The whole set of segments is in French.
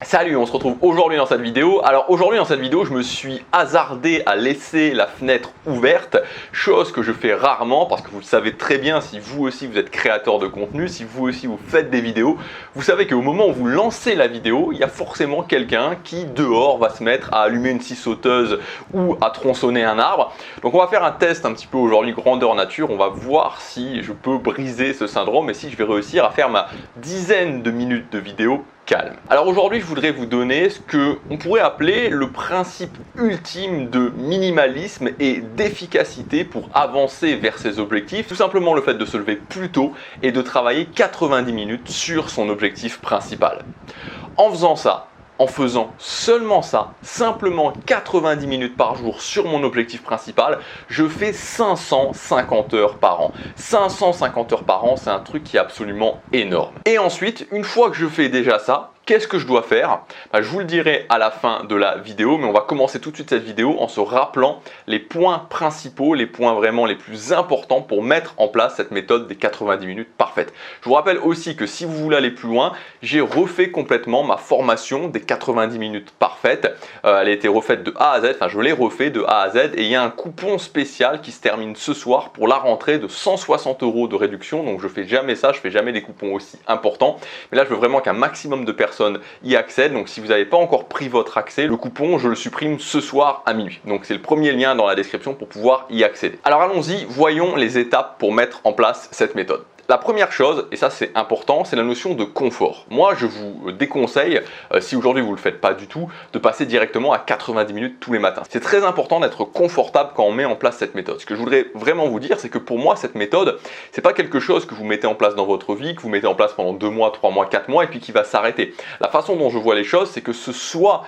Salut, on se retrouve aujourd'hui dans cette vidéo. Alors aujourd'hui dans cette vidéo, je me suis hasardé à laisser la fenêtre ouverte, chose que je fais rarement parce que vous le savez très bien, si vous aussi vous êtes créateur de contenu, si vous aussi vous faites des vidéos, vous savez qu'au moment où vous lancez la vidéo, il y a forcément quelqu'un qui dehors va se mettre à allumer une scie sauteuse ou à tronçonner un arbre. Donc on va faire un test un petit peu aujourd'hui grandeur nature, on va voir si je peux briser ce syndrome et si je vais réussir à faire ma dizaine de minutes de vidéo calme. Alors aujourd'hui, je voudrais vous donner ce que on pourrait appeler le principe ultime de minimalisme et d'efficacité pour avancer vers ses objectifs. Tout simplement le fait de se lever plus tôt et de travailler 90 minutes sur son objectif principal. En faisant ça, en faisant seulement ça, simplement 90 minutes par jour sur mon objectif principal, je fais 550 heures par an. 550 heures par an, c'est un truc qui est absolument énorme. Et ensuite, une fois que je fais déjà ça, qu'est-ce que je dois faire? Je vous le dirai à la fin de la vidéo, mais on va commencer tout de suite cette vidéo en se rappelant les points principaux, les points vraiment les plus importants pour mettre en place cette méthode des 90 minutes parfaites. Je vous rappelle aussi que si vous voulez aller plus loin, j'ai refait complètement ma formation des 90 minutes parfaites. Elle a été refaite de A à Z, enfin je l'ai refait de A à Z et il y a un coupon spécial qui se termine ce soir pour la rentrée de 160 € de réduction. Donc je fais jamais ça, je fais jamais des coupons aussi importants. Mais là je veux vraiment qu'un maximum de personnes y accèdent. Donc si vous n'avez pas encore pris votre accès, le coupon je le supprime ce soir à minuit. Donc c'est le premier lien dans la description pour pouvoir y accéder. Alors allons-y, voyons les étapes pour mettre en place cette méthode. La première chose, et ça c'est important, c'est la notion de confort. Moi je vous déconseille, si aujourd'hui vous ne le faites pas du tout, de passer directement à 90 minutes tous les matins. C'est très important d'être confortable quand on met en place cette méthode. Ce que je voudrais vraiment vous dire, c'est que pour moi cette méthode, c'est pas quelque chose que vous mettez en place dans votre vie, que vous mettez en place pendant 2 mois, 3 mois, 4 mois et puis qui va s'arrêter. La façon dont je vois les choses, c'est que ce soit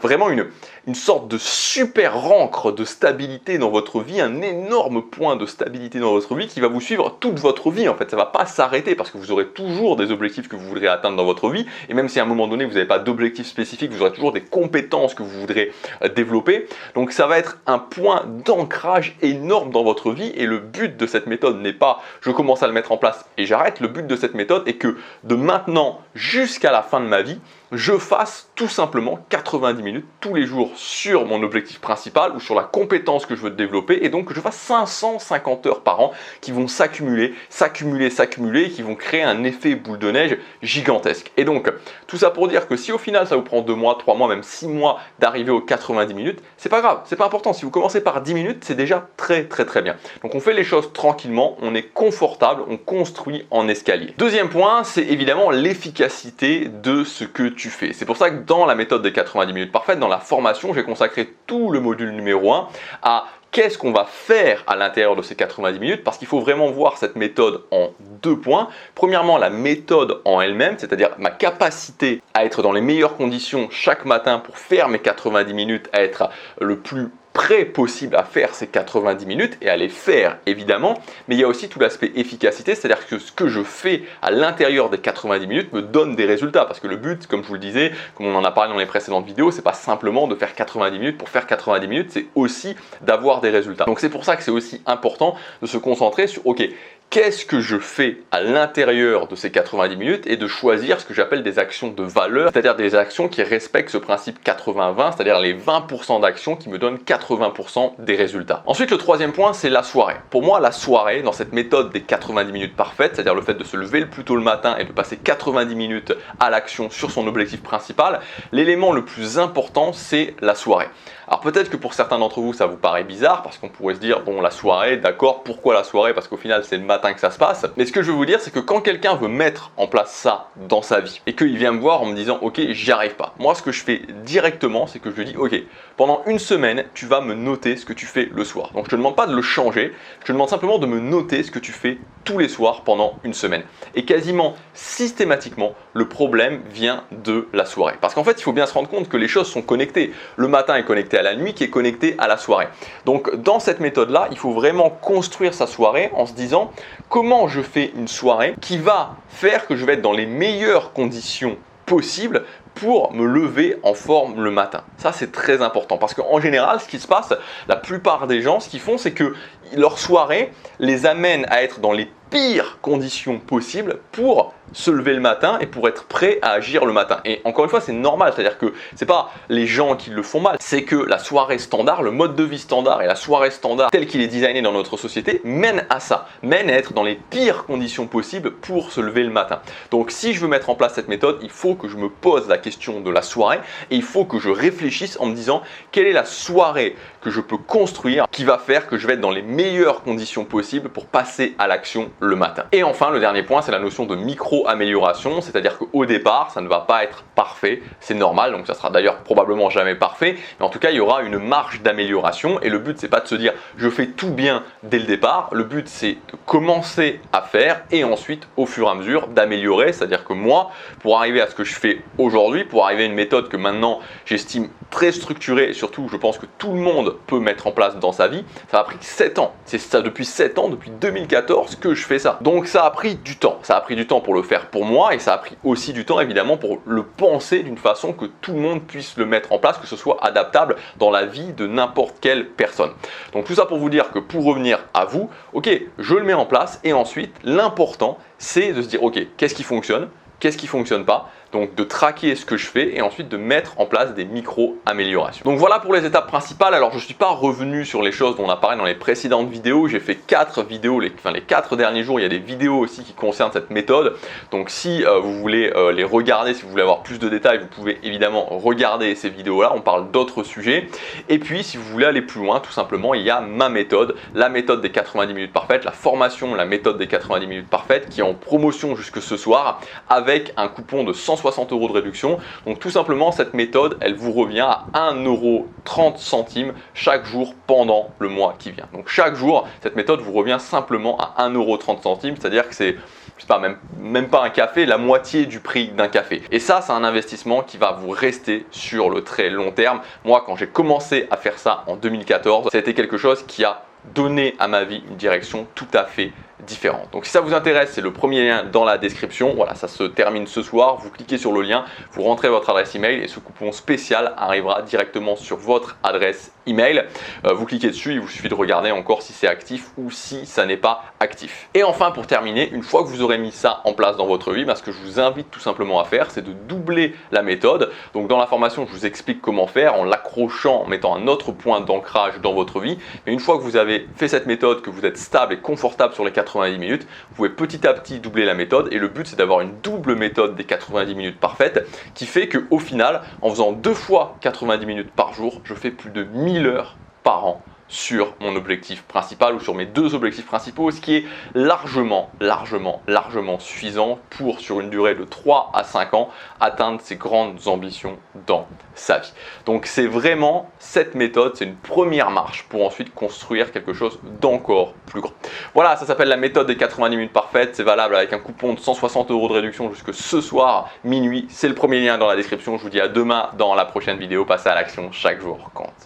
vraiment une sorte de super ancre de stabilité dans votre vie, un énorme point de stabilité dans votre vie qui va vous suivre toute votre vie. En fait, ça ne va pas s'arrêter parce que vous aurez toujours des objectifs que vous voudrez atteindre dans votre vie et même si à un moment donné vous n'avez pas d'objectif spécifique, vous aurez toujours des compétences que vous voudrez développer. Donc ça va être un point d'ancrage énorme dans votre vie et le but de cette méthode n'est pas je commence à le mettre en place et j'arrête. Le but de cette méthode est que de maintenant jusqu'à la fin de ma vie, je fasse tout simplement 90 minutes tous les jours sur mon objectif principal ou sur la compétence que je veux développer et donc que je fasse 550 heures par an qui vont s'accumuler et qui vont créer un effet boule de neige gigantesque. Et donc tout ça pour dire que si au final ça vous prend 2 mois, 3 mois, même 6 mois d'arriver aux 90 minutes, c'est pas grave, c'est pas important. Si vous commencez par 10 minutes, c'est déjà très bien. Donc on fait les choses tranquillement, on est confortable, on construit en escalier. Deuxième point, c'est évidemment l'efficacité de ce que tu fais. C'est pour ça que dans la méthode des 90 minutes parfaites, dans la formation, j'ai consacré tout le module numéro 1 à qu'est-ce qu'on va faire à l'intérieur de ces 90 minutes parce qu'il faut vraiment voir cette méthode en 2 points. Premièrement, la méthode en elle-même, c'est-à-dire ma capacité à être dans les meilleures conditions chaque matin pour faire mes 90 minutes, à être le plus prêt possible à faire ces 90 minutes et à les faire évidemment, mais il y a aussi tout l'aspect efficacité, c'est-à-dire que ce que je fais à l'intérieur des 90 minutes me donne des résultats parce que le but, comme je vous le disais, comme on en a parlé dans les précédentes vidéos, c'est pas simplement de faire 90 minutes pour faire 90 minutes, c'est aussi d'avoir des résultats. Donc c'est pour ça que c'est aussi important de se concentrer sur ok, qu'est-ce que je fais à l'intérieur de ces 90 minutes et de choisir ce que j'appelle des actions de valeur, c'est-à-dire des actions qui respectent ce principe 80-20, c'est-à-dire les 20% d'actions qui me donnent 80% des résultats. Ensuite, le troisième point, c'est la soirée. Pour moi, la soirée, dans cette méthode des 90 minutes parfaites, c'est-à-dire le fait de se lever le plus tôt le matin et de passer 90 minutes à l'action sur son objectif principal, l'élément le plus important, c'est la soirée. Alors peut-être que pour certains d'entre vous, ça vous paraît bizarre parce qu'on pourrait se dire, bon, la soirée, d'accord, pourquoi la soirée? Parce qu'au final, c'est le matin que ça se passe. Mais ce que je veux vous dire, c'est que quand quelqu'un veut mettre en place ça dans sa vie et qu'il vient me voir en me disant, ok, j'y arrive pas. Moi, ce que je fais directement, c'est que je lui dis, ok, pendant une semaine, tu vas me noter ce que tu fais le soir. Donc je te demande pas de le changer, je te demande simplement de me noter ce que tu fais tous les soirs pendant une semaine. Et quasiment systématiquement, le problème vient de la soirée. Parce qu'en fait, il faut bien se rendre compte que les choses sont connectées. Le matin est connecté à la nuit qui est connecté à la soirée. Donc dans cette méthode-là, il faut vraiment construire sa soirée en se disant comment je fais une soirée qui va faire que je vais être dans les meilleures conditions possibles pour me lever en forme le matin. Ça, c'est très important parce qu'en général, ce qui se passe, la plupart des gens, ce qu'ils font, c'est que leur soirée les amène à être dans les pires conditions possibles pour se lever le matin et pour être prêt à agir le matin. Et encore une fois, c'est normal, c'est-à-dire que c'est pas les gens qui le font mal, c'est que la soirée standard, le mode de vie standard et la soirée standard tel qu'il est designé dans notre société mène à ça, mène à être dans les pires conditions possibles pour se lever le matin. Donc si je veux mettre en place cette méthode, il faut que je me pose la question de la soirée et il faut que je réfléchisse en me disant quelle est la soirée que je peux construire qui va faire que je vais être dans les meilleures conditions possibles pour passer à l'action le matin. Et enfin, le dernier point, c'est la notion de micro-amélioration, c'est-à-dire qu'au départ, ça ne va pas être parfait, c'est normal, donc ça sera d'ailleurs probablement jamais parfait, mais en tout cas, il y aura une marge d'amélioration et le but, c'est pas de se dire je fais tout bien dès le départ, le but, c'est de commencer à faire et ensuite, au fur et à mesure, d'améliorer, c'est-à-dire que moi, pour arriver à ce que je fais aujourd'hui, pour arriver à une méthode que maintenant j'estime très structurée et surtout, je pense que tout le monde peut mettre en place dans sa vie, ça a pris 7 ans. C'est ça depuis 7 ans, depuis 2014 que je fais ça. Donc ça a pris du temps. Ça a pris du temps pour le faire pour moi et ça a pris aussi du temps évidemment pour le penser d'une façon que tout le monde puisse le mettre en place, que ce soit adaptable dans la vie de n'importe quelle personne. Donc tout ça pour vous dire que pour revenir à vous, ok, je le mets en place et ensuite l'important c'est de se dire ok, qu'est-ce qui fonctionne, qu'est-ce qui ne fonctionne pas, donc de traquer ce que je fais et ensuite de mettre en place des micro-améliorations. Donc voilà pour les étapes principales. Alors je ne suis pas revenu sur les choses dont on a parlé dans les précédentes vidéos, j'ai fait 4 vidéos, les 4 derniers jours, il y a des vidéos aussi qui concernent cette méthode. Donc si vous voulez les regarder, si vous voulez avoir plus de détails, vous pouvez évidemment regarder ces vidéos-là, on parle d'autres sujets. Et puis si vous voulez aller plus loin, tout simplement, il y a ma méthode, la méthode des 90 minutes parfaites, la formation, la méthode des 90 minutes parfaites qui est en promotion jusque ce soir avec un coupon de 160 € de réduction. Donc tout simplement cette méthode elle vous revient à 1,30 € chaque jour pendant le mois qui vient. Donc chaque jour cette méthode vous revient simplement à 1,30 €, c'est-à-dire que c'est pas même pas un café, la moitié du prix d'un café. Et ça c'est un investissement qui va vous rester sur le très long terme. Moi quand j'ai commencé à faire ça en 2014, ça a été quelque chose qui a donné à ma vie une direction tout à fait différente. Donc si ça vous intéresse, c'est le premier lien dans la description. Voilà, ça se termine ce soir. Vous cliquez sur le lien, vous rentrez votre adresse email et ce coupon spécial arrivera directement sur votre adresse email. Vous cliquez dessus, il vous suffit de regarder encore si c'est actif ou si ça n'est pas actif. Et enfin, pour terminer, une fois que vous aurez mis ça en place dans votre vie, ce que je vous invite tout simplement à faire, c'est de doubler la méthode. Donc dans la formation, je vous explique comment faire en l'accrochant, en mettant un autre point d'ancrage dans votre vie. Mais une fois que vous avez fait cette méthode, que vous êtes stable et confortable sur les 90 minutes, vous pouvez petit à petit doubler la méthode et le but c'est d'avoir une double méthode des 90 minutes parfaites qui fait qu'au final, en faisant 2 fois 90 minutes par jour, je fais plus de 1000 heures par an sur mon objectif principal ou sur mes 2 objectifs principaux, ce qui est largement suffisant pour, sur une durée de 3 à 5 ans, atteindre ses grandes ambitions dans sa vie. Donc c'est vraiment cette méthode, c'est une première marche pour ensuite construire quelque chose d'encore plus grand. Voilà, ça s'appelle la méthode des 90 minutes parfaites, c'est valable avec un coupon de 160 € de réduction jusque ce soir minuit. C'est le premier lien dans la description, je vous dis à demain dans la prochaine vidéo, passez à l'action, chaque jour compte.